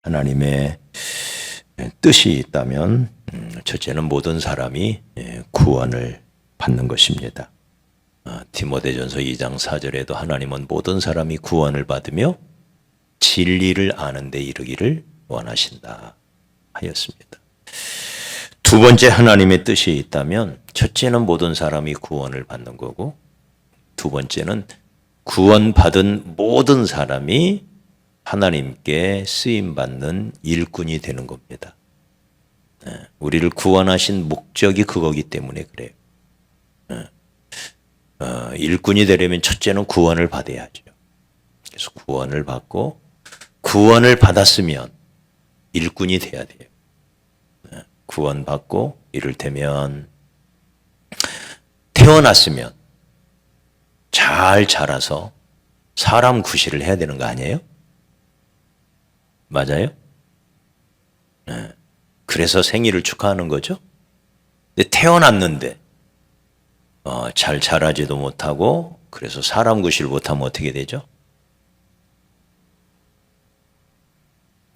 하나님의 뜻이 있다면 첫째는 모든 사람이 구원을 받는 것입니다. 디모데전서 2장 4절에도 하나님은 모든 사람이 구원을 받으며 진리를 아는 데 이르기를 원하신다 하였습니다. 두 번째 하나님의 뜻이 있다면 첫째는 모든 사람이 구원을 받는 거고 두 번째는 구원받은 모든 사람이 하나님께 쓰임받는 일꾼이 되는 겁니다. 우리를 구원하신 목적이 그거기 때문에 그래요. 일꾼이 되려면 첫째는 구원을 받아야죠. 그래서 구원을 받고 구원을 받았으면 일꾼이 돼야 돼요. 구원받고 이를테면 태어났으면 잘 자라서 사람 구실을 해야 되는 거 아니에요? 맞아요? 그래서 생일을 축하하는 거죠. 근데 태어났는데 잘 자라지도 못하고 그래서 사람 구실 못하면 어떻게 되죠?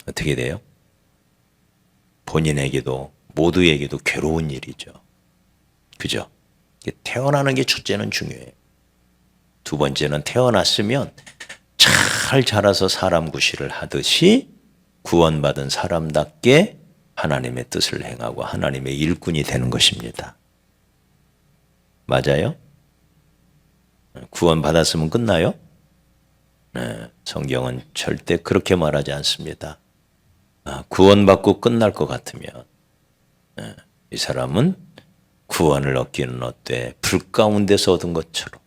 어떻게 돼요? 본인에게도 모두에게도 괴로운 일이죠. 그죠? 태어나는 게 첫째는 중요해요. 두 번째는 태어났으면 잘 자라서 사람 구실을 하듯이 구원받은 사람답게 하나님의 뜻을 행하고 하나님의 일꾼이 되는 것입니다. 맞아요? 구원받았으면 끝나요? 성경은 절대 그렇게 말하지 않습니다. 구원받고 끝날 것 같으면 이 사람은 구원을 얻기는 어때? 불 가운데서 얻은 것처럼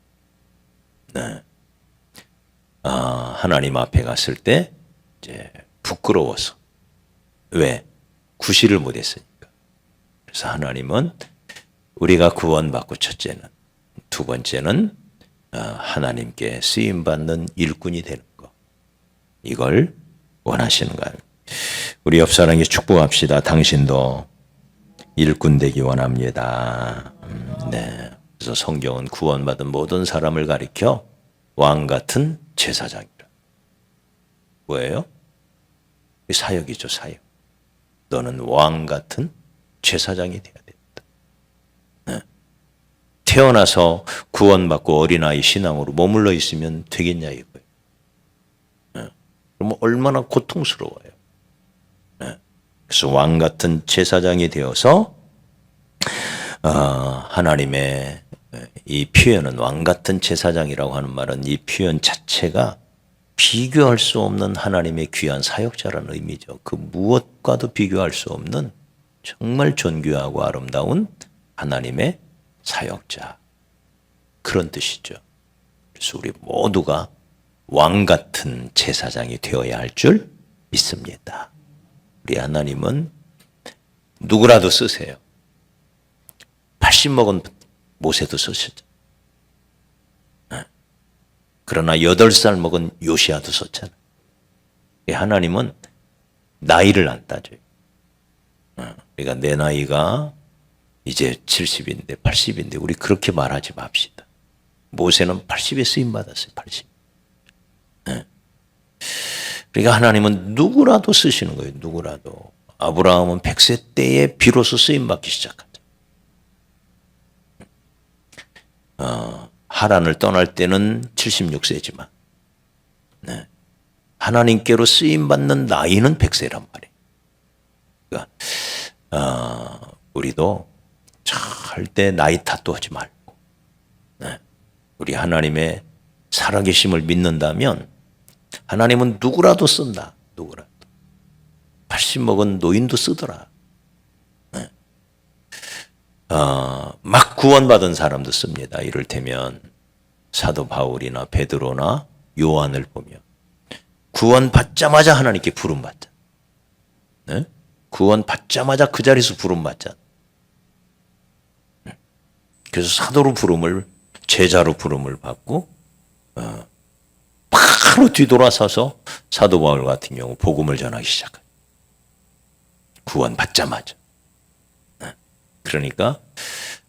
하나님 앞에 갔을 때 이제 부끄러워서 왜? 구실을 못했으니까. 그래서 하나님은 우리가 구원받고 첫째는 두 번째는 하나님께 쓰임받는 일꾼이 되는 거 이걸 원하시는 거예요. 우리 옆 사람에게 축복합시다. 당신도 일꾼 되기 원합니다. 네. 그래서 성경은 구원받은 모든 사람을 가리켜 왕 같은 제사장이라. 뭐예요? 사역이죠, 사역. 너는 왕 같은 제사장이 되어야 된다. 태어나서 구원받고 어린아이 신앙으로 머물러 있으면 되겠냐 이거예요. 그러면 얼마나 고통스러워요. 그래서 왕 같은 제사장이 되어서 하나님의 이 표현은 왕 같은 제사장이라고 하는 말은 이 표현 자체가 비교할 수 없는 하나님의 귀한 사역자라는 의미죠. 그 무엇과도 비교할 수 없는 정말 존귀하고 아름다운 하나님의 사역자. 그런 뜻이죠. 그래서 우리 모두가 왕 같은 제사장이 되어야 할 줄 믿습니다. 우리 하나님은 누구라도 쓰세요. 80 먹은 모세도 쓰셨죠. 그러나 8살 먹은 요시아도 썼잖아요. 하나님은 나이를 안 따져요. 그러니까 내 나이가 이제 70인데 80인데 우리 그렇게 말하지 맙시다. 모세는 80에 쓰임 받았어요. 80. 그러니까 하나님은 누구라도 쓰시는 거예요. 누구라도. 아브라함은 100세 때에 비로소 쓰임 받기 시작하죠. 하란을 떠날 때는 76세지만 하나님께로 쓰임 받는 나이는 100세란 말이에요. 그러니까 우리도 절대 나이 탓도 하지 말고 우리 하나님의 살아계심을 믿는다면 하나님은 누구라도 쓴다. 누구라도. 80 먹은 노인도 쓰더라. 막 구원받은 사람도 씁니다. 이를테면 사도 바울이나 베드로나 요한을 보면 구원받자마자 하나님께 부름받자. 구원받자마자 그 자리에서 부름받자. 그래서 사도로 부름을 제자로 부름을 받고 바로 뒤돌아서서 사도 바울 같은 경우 복음을 전하기 시작해요. 구원받자마자. 그러니까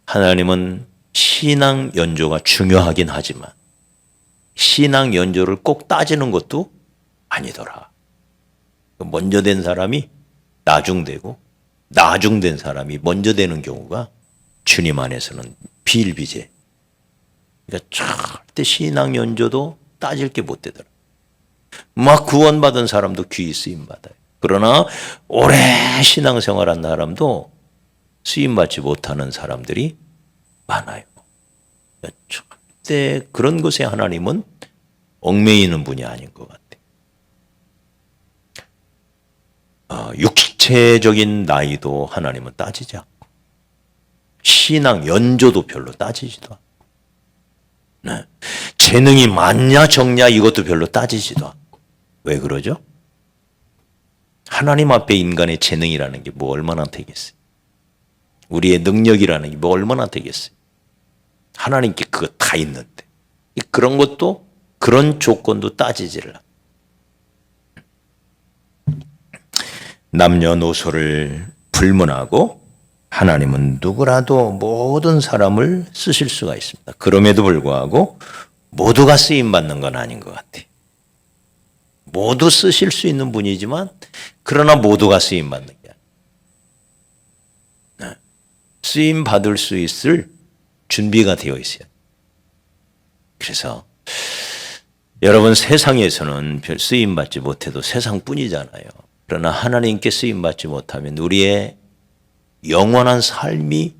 하나님은 신앙 연조가 중요하긴 하지만 신앙 연조를 꼭 따지는 것도 아니더라. 먼저 된 사람이 나중되고 나중된 사람이 먼저 되는 경우가 주님 안에서는 비일비재. 그러니까 절대 신앙 연조도 따질 게 못 되더라. 막 구원받은 사람도 귀히 쓰임받아요. 그러나 오래 신앙생활한 사람도 쓰임받지 못하는 사람들이 많아요. 절대 그런 것에 하나님은 얽매이는 분이 아닌 것 같아요. 육체적인 나이도 하나님은 따지지 않고 신앙 연조도 별로 따지지도 않고 네. 재능이 많냐 적냐 이것도 별로 따지지도 않고. 왜 그러죠? 하나님 앞에 인간의 재능이라는 게 뭐 얼마나 되겠어요? 우리의 능력이라는 게 뭐 얼마나 되겠어요? 하나님께 그거 다 있는데 그런 것도 그런 조건도 따지지를 않고 남녀노소를 불문하고 하나님은 누구라도 모든 사람을 쓰실 수가 있습니다. 그럼에도 불구하고 모두가 쓰임받는 건 아닌 것 같아요. 모두 쓰실 수 있는 분이지만 그러나 모두가 쓰임받는 게 아니에요. 쓰임받을 수 있을 준비가 되어 있어요. 그래서 여러분 세상에서는 별 쓰임받지 못해도 세상뿐이잖아요. 그러나 하나님께 쓰임받지 못하면 우리의 영원한 삶이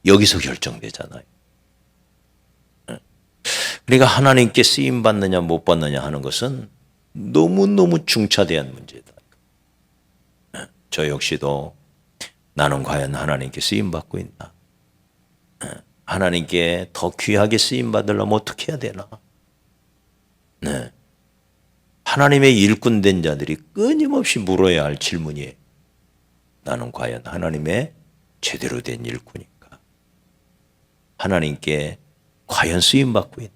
여기서 결정되잖아요. 그러니까 하나님께 쓰임받느냐 못 받느냐 하는 것은 너무너무 중차대한 문제다. 저 역시도 나는 과연 하나님께 쓰임받고 있나? 하나님께 더 귀하게 쓰임받으려면 어떻게 해야 되나? 네. 하나님의 일꾼 된 자들이 끊임없이 물어야 할 질문이에요. 나는 과연 하나님의 제대로 된 일꾼인가? 하나님께 과연 쓰임받고 있나?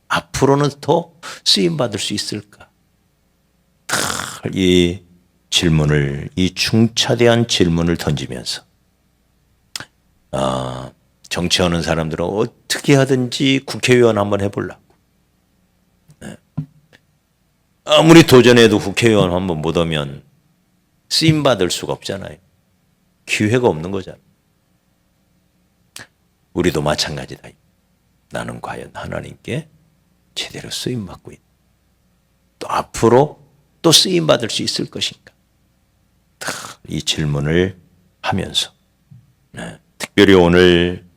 앞으로는 더 쓰임받을 수 있을까? 이 질문을, 이 중차대한 질문을 던지면서 정치하는 사람들은 어떻게 하든지 국회의원 한번 해보려고. 아무리 도전해도 국회의원 한번 못 오면 쓰임받을 수가 없잖아요. 기회가 없는 거잖아요. 우리도 마찬가지다. 나는 과연 하나님께 제대로 쓰임받고 있나? 또 앞으로 또 쓰임받을 수 있을 것인가? 이 질문을 하면서 특별히 오늘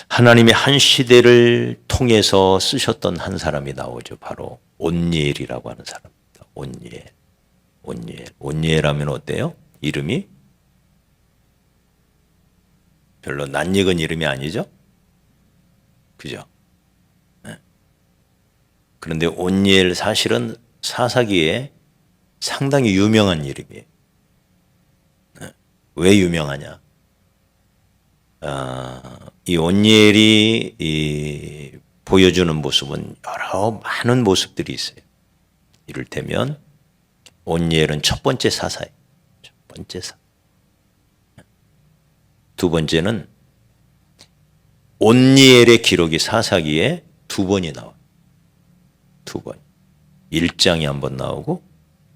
하나님의 한 시대를 통해서 쓰셨던 한 사람이 나오죠. 바로 온니엘이라고 하는 사람입니다. 온니엘 하면 어때요? 이름이 별로 낯익은 이름이 아니죠? 그죠? 그런데 온니엘 사실은 사사기에 상당히 유명한 이름이에요. 왜 유명하냐? 이 온니엘이 보여주는 모습은 여러 많은 모습들이 있어요. 이를테면 온니엘은 첫 번째 사사예요. 첫 번째 사. 두 번째는 온니엘의 기록이 사사기에 두 번이 나와요. 두 번. 1장에 한 번 나오고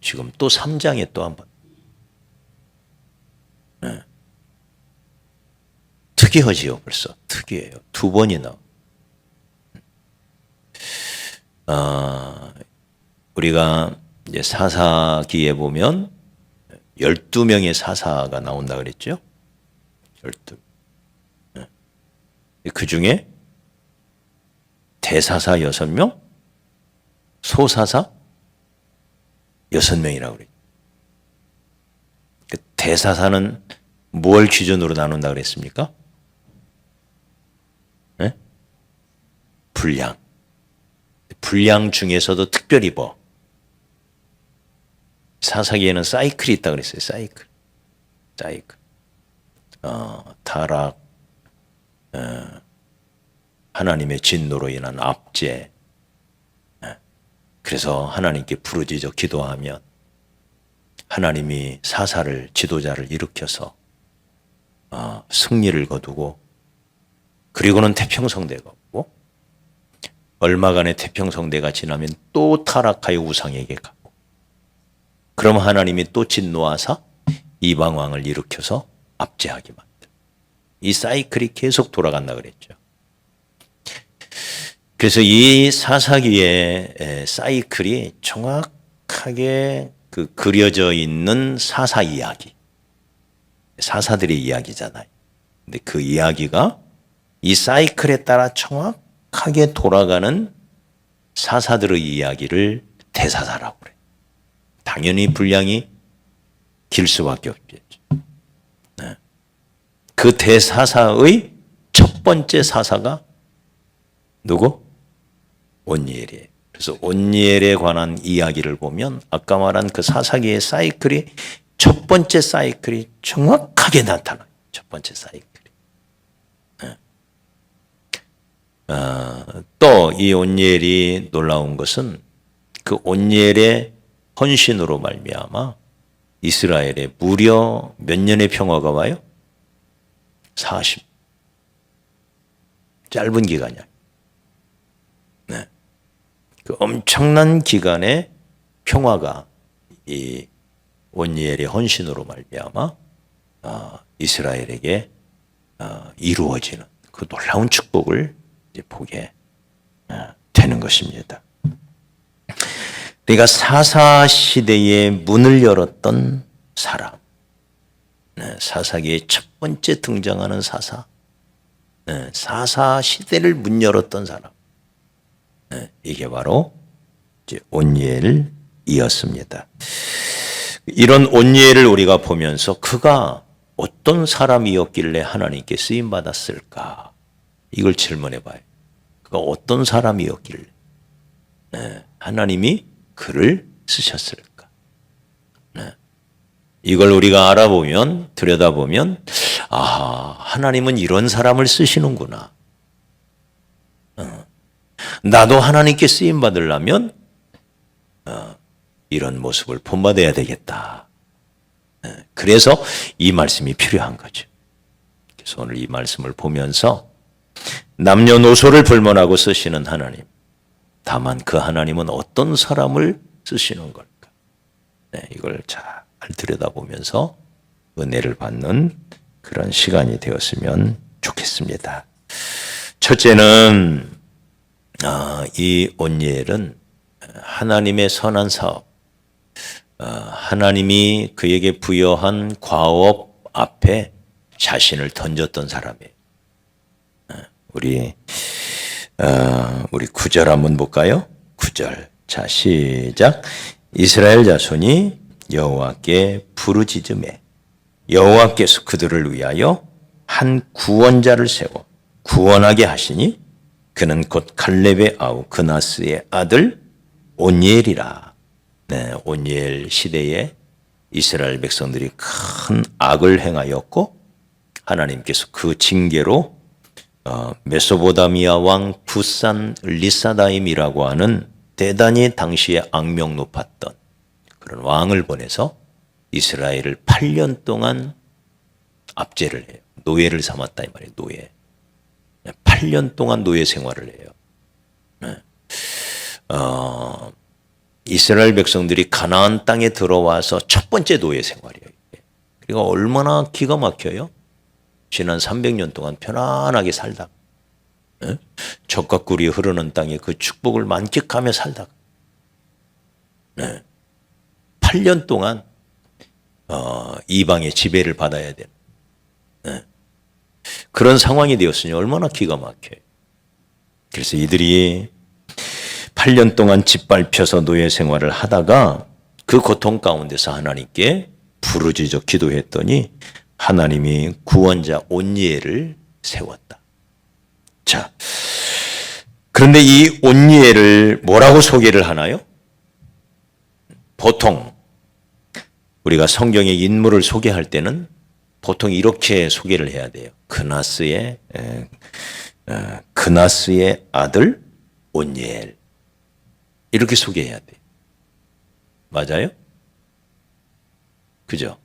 지금 또 3장에 또 한 번. 특이하지요, 벌써. 특이해요. 두 번이 나와요. 우리가 이제 사사기에 보면 12명의 사사가 나온다 그랬죠? 12. 그 중에 대사사 6명, 소사사 6명이라고 그랬죠. 대사사는 뭘 기준으로 나눈다 그랬습니까? 네? 분량. 분량 중에서도 특별히 뭐 사사기에는 사이클이 있다 그랬어요. 사이클. 타락, 하나님의 진노로 인한 압제. 그래서 하나님께 부르짖어 기도하면 하나님이 사사를, 지도자를 일으켜서 승리를 거두고 그리고는 태평성대가 오고 얼마간의 태평성대가 지나면 또 타락하여 우상에게 가고 그럼 하나님이 또 진노하사 이방 왕을 일으켜서 압제하게 만들. 이 사이클이 계속 돌아간다 그랬죠. 그래서 이 사사기의 사이클이 정확하게 그려져 있는 사사 이야기. 사사들의 이야기잖아요. 근데 그 이야기가 이 사이클에 따라 정확하게 돌아가는 사사들의 이야기를 대사사라고 그래요. 당연히 분량이 길 수밖에 없겠죠. 네. 그 대사사의 첫 번째 사사가 누구? 온니엘이에요. 그래서 온니엘에 관한 이야기를 보면 아까 말한 그 사사기의 사이클이 첫 번째 사이클이 정확하게 나타나요. 첫 번째 사이클이. 네. 또 이 온니엘이 놀라운 것은 그 온니엘의 헌신으로 말미암아 이스라엘에 무려 몇 년의 평화가 와요? 40. 짧은 기간이야. 네. 그 엄청난 기간의 평화가 이 온니엘의 헌신으로 말미암아 이스라엘에게 이루어지는 그 놀라운 축복을 이제 보게 되는 것입니다. 그러니까 사사 시대의 문을 열었던 사람, 사사기의 첫 번째 등장하는 사사, 사사 시대를 문 열었던 사람, 이게 바로 이제 온니엘이었습니다. 이런 온니엘을 우리가 보면서 그가 어떤 사람이었길래 하나님께 쓰임 받았을까? 이걸 질문해 봐요. 그가 어떤 사람이었길래 하나님이 그를 쓰셨을까? 이걸 우리가 알아보면, 들여다보면, 하나님은 이런 사람을 쓰시는구나. 나도 하나님께 쓰임 받으려면 이런 모습을 본받아야 되겠다. 그래서 이 말씀이 필요한 거죠. 그래서 오늘 이 말씀을 보면서 남녀노소를 불문하고 쓰시는 하나님, 다만 그 하나님은 어떤 사람을 쓰시는 걸까? 이걸 잘 들여다보면서 은혜를 받는 그런 시간이 되었으면 좋겠습니다. 첫째는 이 온니엘은 하나님의 선한 사업, 하나님이 그에게 부여한 과업 앞에 자신을 던졌던 사람이에요. 우리 9절 한번 볼까요? 9절. 자, 시작. 이스라엘 자손이 여호와께 부르짖음에 여호와께서 그들을 위하여 한 구원자를 세워 구원하게 하시니 그는 곧 갈렙의 아우 그나스의 아들 온니엘이라. 온니엘 시대에 이스라엘 백성들이 큰 악을 행하였고 하나님께서 그 징계로 메소보다미아 왕 구산 리사다임이라고 하는 대단히 당시에 악명 높았던 그런 왕을 보내서 이스라엘을 8년 동안 압제를 해요. 노예를 삼았다 이 말이에요. 노예. 8년 동안 노예 생활을 해요. 이스라엘 백성들이 가나안 땅에 들어와서 첫 번째 노예 생활이에요. 그러니까 얼마나 기가 막혀요. 지난 300년 동안 편안하게 살다가 젖과 꿀이 흐르는 땅에 그 축복을 만끽하며 살다가 8년 동안 이방의 지배를 받아야 되는 그런 상황이 되었으니 얼마나 기가 막혀요. 그래서 이들이 8년 동안 짓밟혀서 노예 생활을 하다가 그 고통 가운데서 하나님께 부르짖어 기도했더니 하나님이 구원자 온니엘을 세웠다. 자, 그런데 이 온니엘을 뭐라고 소개를 하나요? 보통 우리가 성경의 인물을 소개할 때는 보통 이렇게 소개를 해야 돼요. 그나스의 아들 온니엘. 이렇게 소개해야 돼요. 맞아요? 그죠?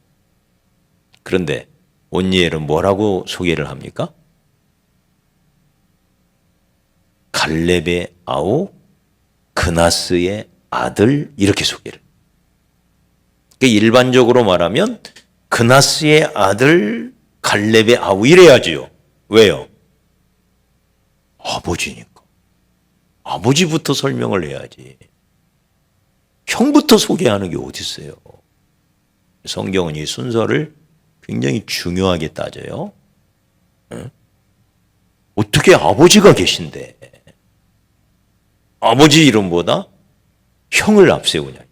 그런데 온니엘은 뭐라고 소개를 합니까? 갈렙의 아우 그나스의 아들 이렇게 소개를. 일반적으로 말하면 그나스의 아들 갈렙의 아우 이래야지요. 왜요? 아버지니까. 아버지부터 설명을 해야지. 형부터 소개하는 게 어디 있어요? 성경은 이 순서를 굉장히 중요하게 따져요. 어떻게 아버지가 계신데 아버지 이름보다 형을 앞세우냐 이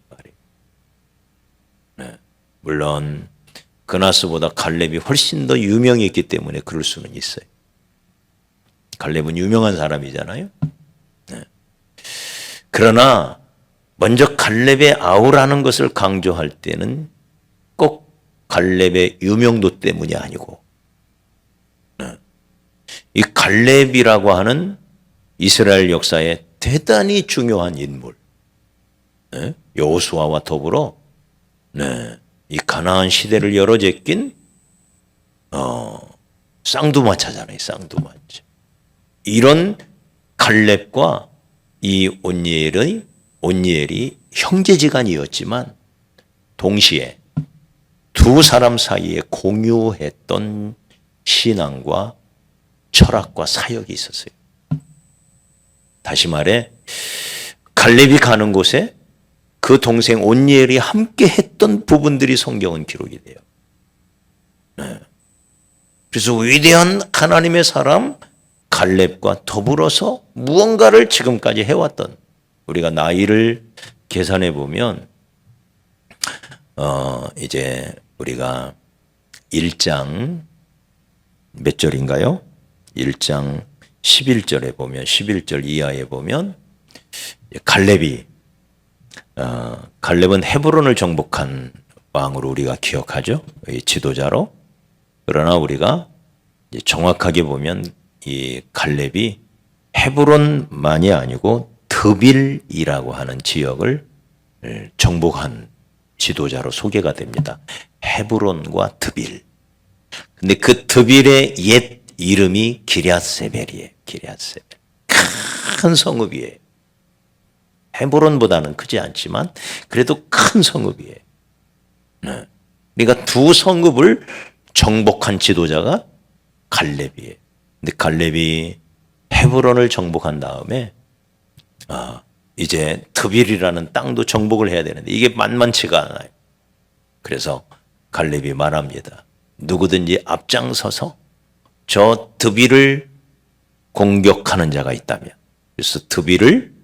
말이에요. 물론 그나스보다 갈렙이 훨씬 더 유명했기 때문에 그럴 수는 있어요. 갈렙은 유명한 사람이잖아요. 그러나 먼저 갈렙의 아우라는 것을 강조할 때는 꼭 갈렙의 유명도 때문이 아니고 이 갈렙이라고 하는 이스라엘 역사에 대단히 중요한 인물, 여호수아와 더불어 이 가나안 시대를 열어제낀 쌍두마차잖아요. 쌍두마차. 이런 갈렙과 이 온니엘이 형제지간이었지만 동시에 두 사람 사이에 공유했던 신앙과 철학과 사역이 있었어요. 다시 말해 갈렙이 가는 곳에 그 동생 온니엘이 함께 했던 부분들이 성경은 기록이 돼요. 그래서 위대한 하나님의 사람 갈렙과 더불어서 무언가를 지금까지 해왔던, 우리가 나이를 계산해 보면 이제 우리가 1장 몇 절인가요? 1장 11절에 보면 11절 이하에 보면 갈렙은 헤브론을 정복한 왕으로 우리가 기억하죠. 이 지도자로. 그러나 우리가 이제 정확하게 보면 이 갈렙이 헤브론만이 아니고 드빌이라고 하는 지역을 정복한 지도자로 소개가 됩니다. 헤브론과 드빌. 근데 그 드빌의 옛 이름이 기럇세벨이에요. 기럇세벨. 큰 성읍이에요. 헤브론보다는 크지 않지만 그래도 큰 성읍이에요. 그러니까 두 성읍을 정복한 지도자가 갈렙이에요. 근데 갈렙이 헤브론을 정복한 다음에 이제 드빌이라는 땅도 정복을 해야 되는데 이게 만만치가 않아요. 그래서 갈렙이 말합니다. 누구든지 앞장서서 저 드빌을 공격하는 자가 있다면, 그래서 드빌을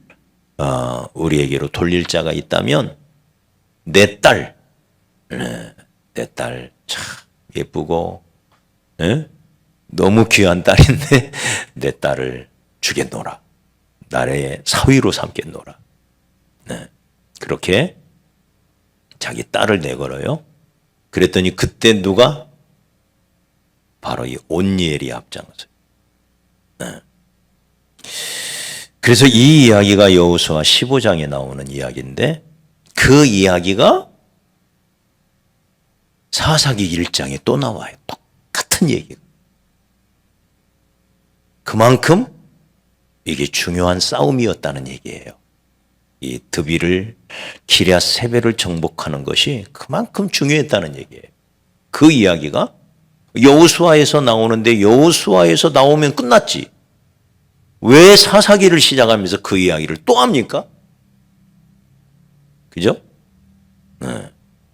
우리에게로 돌릴 자가 있다면 내 딸 참 예쁘고 너무 귀한 딸인데 내 딸을 주겠노라. 나의 사위로 삼겠노라. 그렇게 자기 딸을 내걸어요. 그랬더니 그때 누가? 바로 이 온니엘이 앞장서요. 그래서 이 이야기가 여호수아 15장에 나오는 이야기인데 그 이야기가 사사기 1장에 또 나와요. 똑같은 얘기가. 그만큼 이게 중요한 싸움이었다는 얘기예요. 이 드빌을 기럇세벨을 정복하는 것이 그만큼 중요했다는 얘기예요. 그 이야기가 여호수아에서 나오는데 여호수아에서 나오면 끝났지. 왜 사사기를 시작하면서 그 이야기를 또 합니까? 그죠?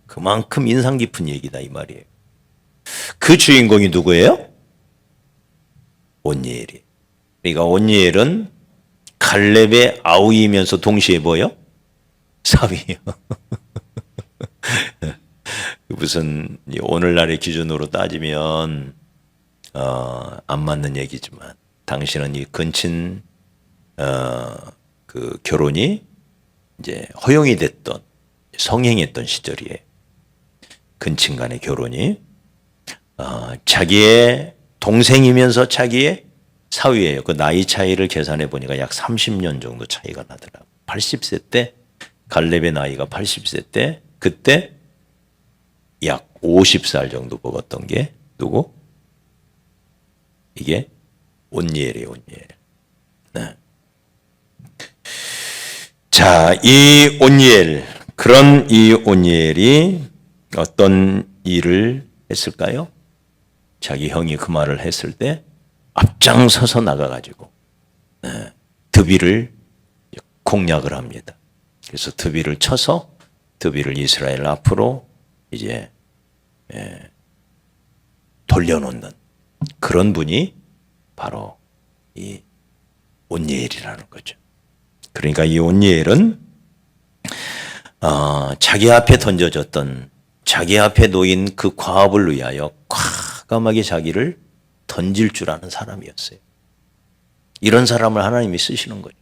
그만큼 인상 깊은 얘기다 이 말이에요. 그 주인공이 누구예요? 온니엘이. 그러니까 온니엘은 갈렙의 아우이면서 동시에 뭐요? 사위요. 무슨 오늘날의 기준으로 따지면 안 맞는 얘기지만 당신은 이 근친 그 결혼이 이제 허용이 됐던 성행했던 시절이에요. 근친 간의 결혼이 자기의 동생이면서 자기의 사위예요. 그 나이 차이를 계산해 보니까 약 30년 정도 차이가 나더라고요. 80세 때 갈렙의 나이가 80세 때 그때 약 50살 정도 먹었던 게 누구? 이게 온니엘이에요. 온니엘. 네. 자, 이 온니엘, 그런 이 온니엘이 어떤 일을 했을까요? 자기 형이 그 말을 했을 때 앞장서서 나가가지고 드비를 공략을 합니다. 그래서 드비를 쳐서 드비를 이스라엘 앞으로 이제 돌려놓는 그런 분이 바로 이 온니엘이라는 거죠. 그러니까 이 온니엘은 자기 앞에 던져졌던, 자기 앞에 놓인 그 과업을 위하여 과감하게 자기를 던질 줄 아는 사람이었어요. 이런 사람을 하나님이 쓰시는 거죠.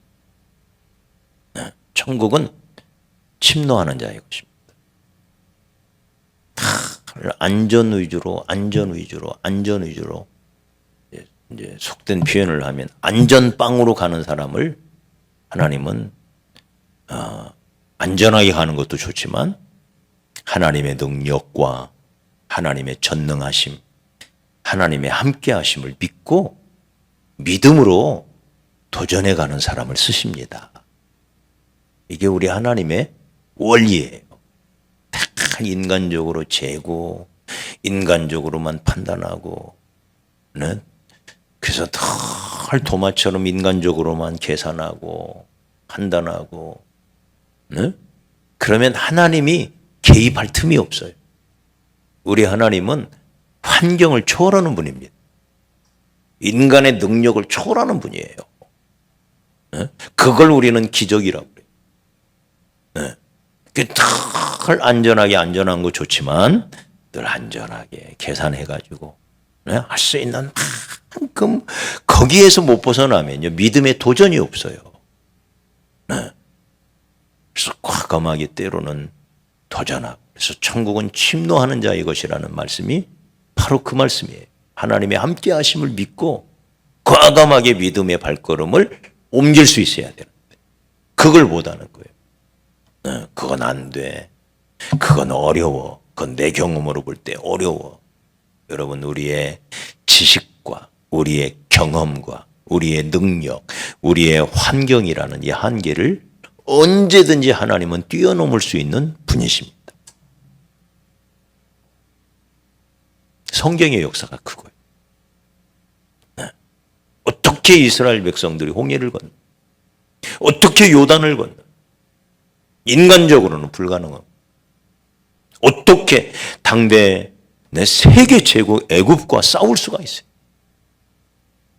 천국은 침노하는 자의 것입니다. 안전 위주로 이제 속된 표현을 하면 안전빵으로 가는 사람을 하나님은 안전하게 가는 것도 좋지만 하나님의 능력과 하나님의 전능하심, 하나님의 함께하심을 믿고 믿음으로 도전해 가는 사람을 쓰십니다. 이게 우리 하나님의 원리예요. 다 인간적으로 재고 인간적으로만 판단하고 그래서 늘 도마처럼 인간적으로만 계산하고 판단하고 그러면 하나님이 개입할 틈이 없어요. 우리 하나님은 환경을 초월하는 분입니다. 인간의 능력을 초월하는 분이에요. 그걸 우리는 기적이라고 그래요. 늘 안전한 거 좋지만 늘 안전하게 계산해가지고 할 수 있는 만큼 거기에서 못 벗어나면요 믿음의 도전이 없어요. 그래서 과감하게 때로는 도전하고, 그래서 천국은 침노하는 자의 것이라는 말씀이 바로 그 말씀이에요. 하나님의 함께 하심을 믿고 과감하게 믿음의 발걸음을 옮길 수 있어야 되는데 그걸 못하는 거예요. 그건 안 돼. 그건 어려워. 그건 내 경험으로 볼 때 어려워. 여러분, 우리의 지식과 우리의 경험과 우리의 능력, 우리의 환경이라는 이 한계를 언제든지 하나님은 뛰어넘을 수 있는 분이십니다. 성경의 역사가 크고요. 어떻게 이스라엘 백성들이 홍해를 건너, 어떻게 요단을 건너, 인간적으로는 불가능하고, 어떻게 당대 내 세계 최고 애굽과 싸울 수가 있어요?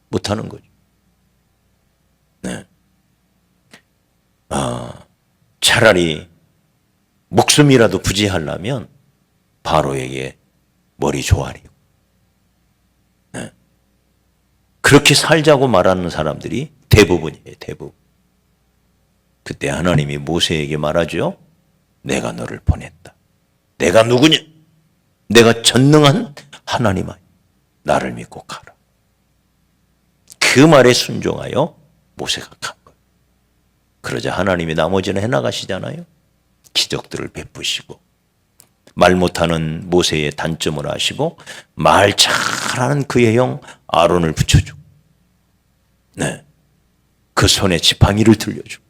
못하는 거죠. 차라리 목숨이라도 부지하려면 바로에게 머리 조아리고 그렇게 살자고 말하는 사람들이 대부분이에요. 대부분. 그때 하나님이 모세에게 말하죠. 내가 너를 보냈다. 내가 누구냐? 내가 전능한 하나님 아니, 나를 믿고 가라. 그 말에 순종하여 모세가 간 거예요. 그러자 하나님이 나머지는 해나가시잖아요. 기적들을 베푸시고 말 못하는 모세의 단점을 아시고 말 잘하는 그의 형 아론을 붙여주고 그 손에 지팡이를 들려주고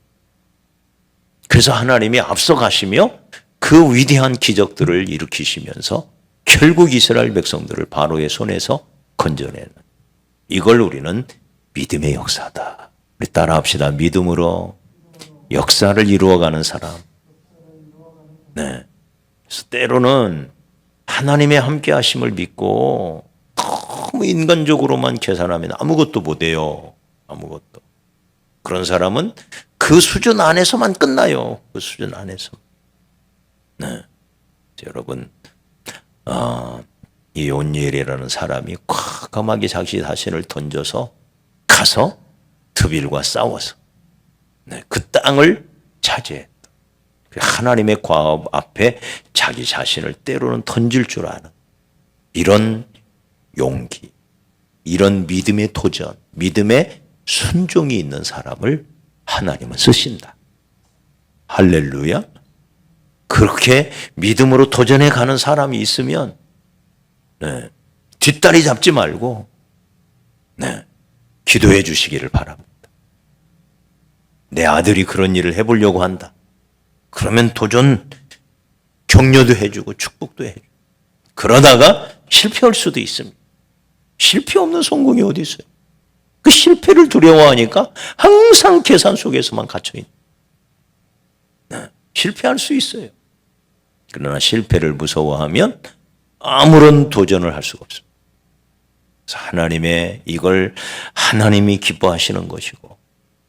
그래서 하나님이 앞서가시며 그 위대한 기적들을 일으키시면서 결국 이스라엘 백성들을 바로의 손에서 건져내는, 이걸 우리는 믿음의 역사다. 우리 따라합시다. 믿음으로 역사를 이루어가는 사람. 그래서 때로는 하나님의 함께 하심을 믿고 너무 인간적으로만 계산하면 아무것도 못해요. 아무것도. 그런 사람은 그 수준 안에서만 끝나요. 그 수준 안에서. 여러분, 이 온니엘이라는 사람이 과감하게 자기 자신을 던져서 가서 드빌과 싸워서 그 땅을 차지했다. 하나님의 과업 앞에 자기 자신을 때로는 던질 줄 아는 이런 용기, 이런 믿음의 도전, 믿음의 순종이 있는 사람을 하나님은 쓰신다. 할렐루야. 그렇게 믿음으로 도전해 가는 사람이 있으면 뒷다리 잡지 말고 기도해 주시기를 바랍니다. 내 아들이 그런 일을 해보려고 한다. 그러면 도전 격려도 해주고 축복도 해주고. 그러다가 실패할 수도 있습니다. 실패 없는 성공이 어디 있어요? 그 실패를 두려워하니까 항상 계산 속에서만 갇혀있는. 실패할 수 있어요. 그러나 실패를 무서워하면 아무런 도전을 할 수가 없습니다. 그래서 하나님의 이걸 하나님이 기뻐하시는 것이고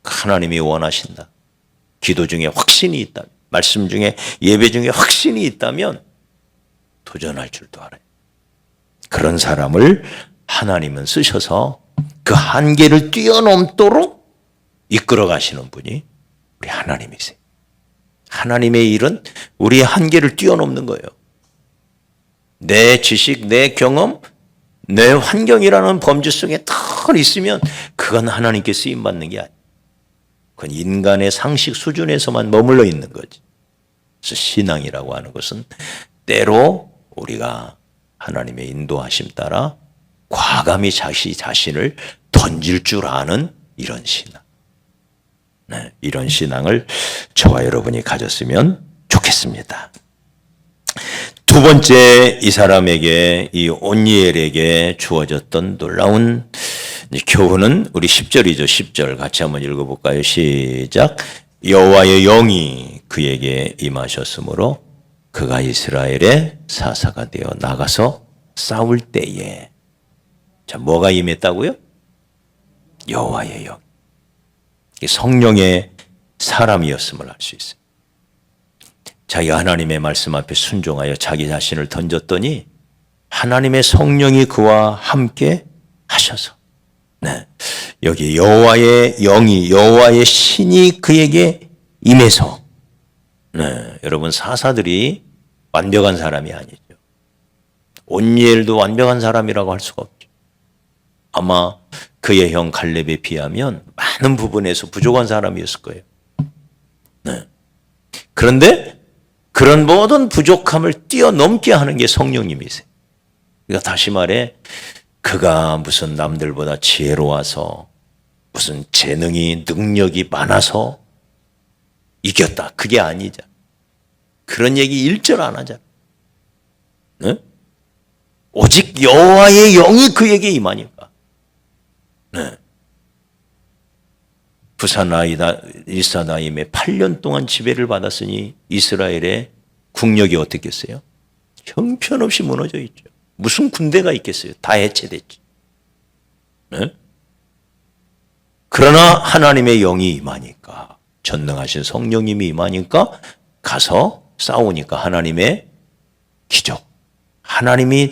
하나님이 원하신다. 기도 중에 확신이 있다. 말씀 중에 예배 중에 확신이 있다면 도전할 줄도 알아요. 그런 사람을 하나님은 쓰셔서 그 한계를 뛰어넘도록 이끌어 가시는 분이 우리 하나님이세요. 하나님의 일은 우리의 한계를 뛰어넘는 거예요. 내 지식, 내 경험, 내 환경이라는 범주 속에 딱 있으면 그건 하나님께 쓰임받는 게 아니에요. 그건 인간의 상식 수준에서만 머물러 있는 거지. 그래서 신앙이라고 하는 것은 때로 우리가 하나님의 인도하심 따라 과감히 자신을 던질 줄 아는 이런 신앙. 네, 이런 신앙을 저와 여러분이 가졌으면 좋겠습니다. 두 번째, 이 사람에게, 이 온니엘에게 주어졌던 놀라운 교훈은 우리 10절이죠. 10절 같이 한번 읽어볼까요? 시작. 여호와의 영이 그에게 임하셨으므로 그가 이스라엘의 사사가 되어 나가서 싸울 때에, 자, 뭐가 임했다고요? 여호와의 영. 성령의 사람이었음을 알 수 있어요. 자기가 하나님의 말씀 앞에 순종하여 자기 자신을 던졌더니 하나님의 성령이 그와 함께 하셔서, 네, 여기 여호와의 영이, 여호와의 신이 그에게 임해서, 네, 여러분 사사들이 완벽한 사람이 아니죠. 온니엘도 완벽한 사람이라고 할 수가 없죠. 아마 그의 형 갈렙에 비하면 많은 부분에서 부족한 사람이었을 거예요. 네. 그런데 그런 모든 부족함을 뛰어넘게 하는 게 성령님이세요. 그러니까 다시 말해, 그가 무슨 남들보다 지혜로워서 무슨 재능이 능력이 많아서 이겼다. 그게 아니잖아. 그런 얘기 일절 안 하잖아. 네? 오직 여호와의 영이 그에게 임하니까. 네. 부산 리사다임에 8년 동안 지배를 받았으니 이스라엘의 국력이 어떻겠어요? 형편없이 무너져 있죠. 무슨 군대가 있겠어요? 다 해체됐지. 네? 그러나 하나님의 영이 임하니까, 전능하신 성령님이 임하니까 가서 싸우니까 하나님의 기적, 하나님이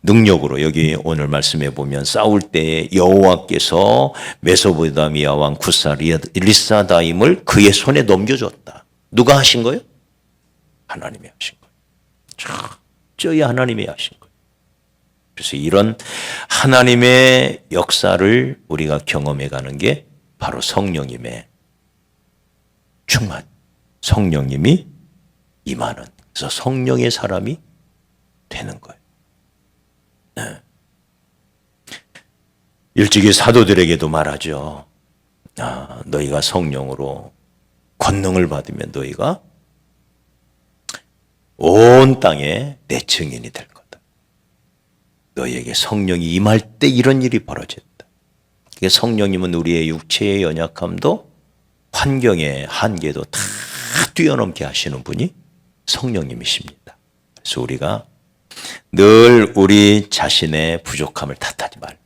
능력으로, 여기 오늘 말씀해 보면 싸울 때에 여호와께서 메소포타미아 왕 구사 리사다임을 그의 손에 넘겨줬다. 누가 하신 거예요? 하나님이 하신 거예요. 철저히 하나님이 하신 거예요. 그래서 이런 하나님의 역사를 우리가 경험해 가는 게 바로 성령님의 충만, 성령님이 임하는, 그래서 성령의 사람이 되는 거예요. 네. 일찍이 사도들에게도 말하죠. 너희가 성령으로 권능을 받으면 너희가 온 땅에 내 증인이 될 거다. 너희에게 성령이 임할 때 이런 일이 벌어진다. 성령님은 우리의 육체의 연약함도 환경의 한계도 다 뛰어넘게 하시는 분이 성령님이십니다. 그래서 우리가 늘 우리 자신의 부족함을 탓하지 말고,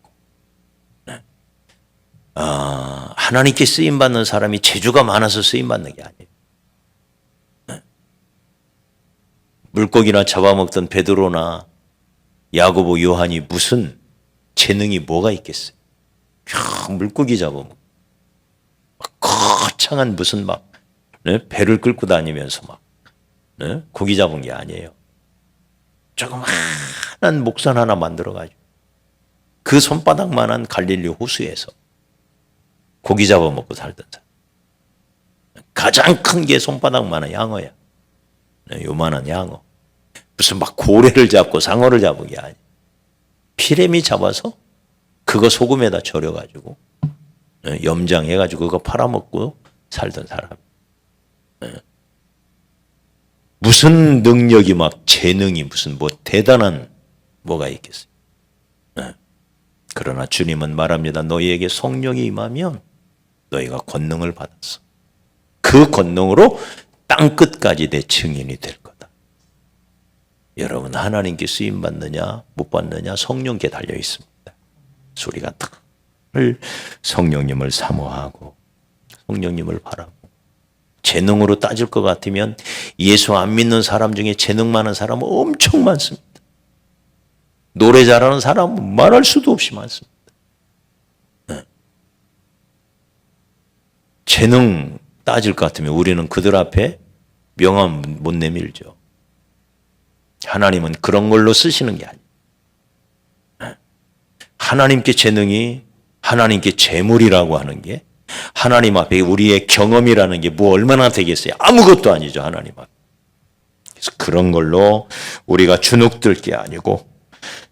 하나님께 쓰임받는 사람이 재주가 많아서 쓰임받는 게 아니에요. 물고기나 잡아먹던 베드로나 야고보, 요한이 무슨 재능이 뭐가 있겠어요? 물고기 잡아먹고 거창한 무슨 배를 끌고 다니면서 고기 잡은 게 아니에요. 조그마한 목선 하나 만들어가지고 그 손바닥만한 갈릴리 호수에서 고기 잡아먹고 살던 사람. 가장 큰 게 손바닥만한 양어야. 요만한 양어. 무슨 고래를 잡고 상어를 잡은 게 아니야. 피레미 잡아서 그거 소금에다 절여가지고 염장해가지고 그거 팔아먹고 살던 사람. 무슨 능력이 막 재능이 무슨 뭐 대단한 뭐가 있겠어요. 네. 그러나 주님은 말합니다. 너희에게 성령이 임하면 너희가 권능을 받았어. 그 권능으로 땅끝까지 내 증인이 될 거다. 여러분 하나님께 쓰임 받느냐 못 받느냐 성령께 달려 있습니다. 우리가 늘 성령님을 사모하고 성령님을 바라고 재능으로 따질 것 같으면 예수 안 믿는 사람 중에 재능 많은 사람은 엄청 많습니다. 노래 잘하는 사람은 말할 수도 없이 많습니다. 재능 따질 것 같으면 우리는 그들 앞에 명함 못 내밀죠. 하나님은 그런 걸로 쓰시는 게 아니에요. 하나님께 재능이 하나님께 재물이라고 하는 게 하나님 앞에 우리의 경험이라는 게 뭐 얼마나 되겠어요? 아무것도 아니죠. 하나님 앞에. 그래서 그런 걸로 우리가 주눅들 게 아니고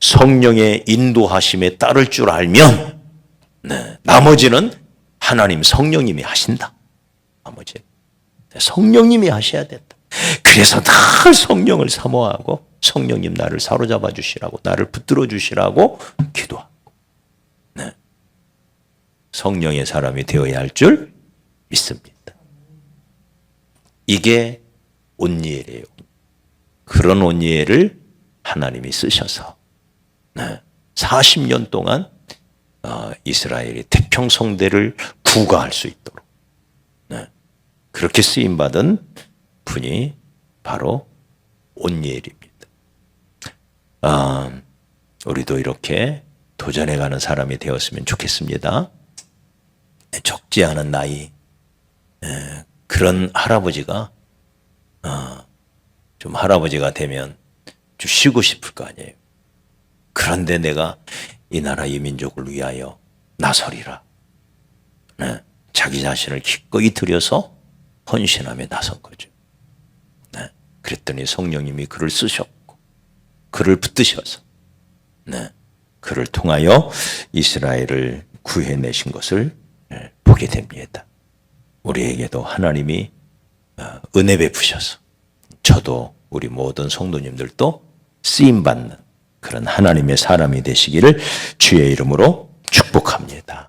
성령의 인도하심에 따를 줄 알면 나머지는 하나님 성령님이 하신다. 나머지는 성령님이 하셔야 된다. 그래서 늘 성령을 사모하고 성령님 나를 사로잡아 주시라고 나를 붙들어 주시라고 기도하고 성령의 사람이 되어야 할 줄 믿습니다. 이게 온니엘이에요. 그런 온니엘을 하나님이 쓰셔서 40년 동안 이스라엘이 태평성대를 구가할 수 있도록 그렇게 쓰임받은 분이 바로 온니엘입니다. 우리도 이렇게 도전해가는 사람이 되었으면 좋겠습니다. 적지 않은 나이 그런 할아버지가 좀 할아버지가 되면 좀 쉬고 싶을 거 아니에요. 그런데 내가 이 나라 이 민족을 위하여 나서리라. 자기 자신을 기꺼이 들여서 헌신함에 나선 거죠. 그랬더니 성령님이 그를 쓰셨고 그를 붙드셔서 그를 통하여 이스라엘을 구해내신 것을 보게 됩니다. 우리에게도 하나님이 은혜 베푸셔서 저도 우리 모든 성도님들도 쓰임받는 그런 하나님의 사람이 되시기를 주의 이름으로 축복합니다.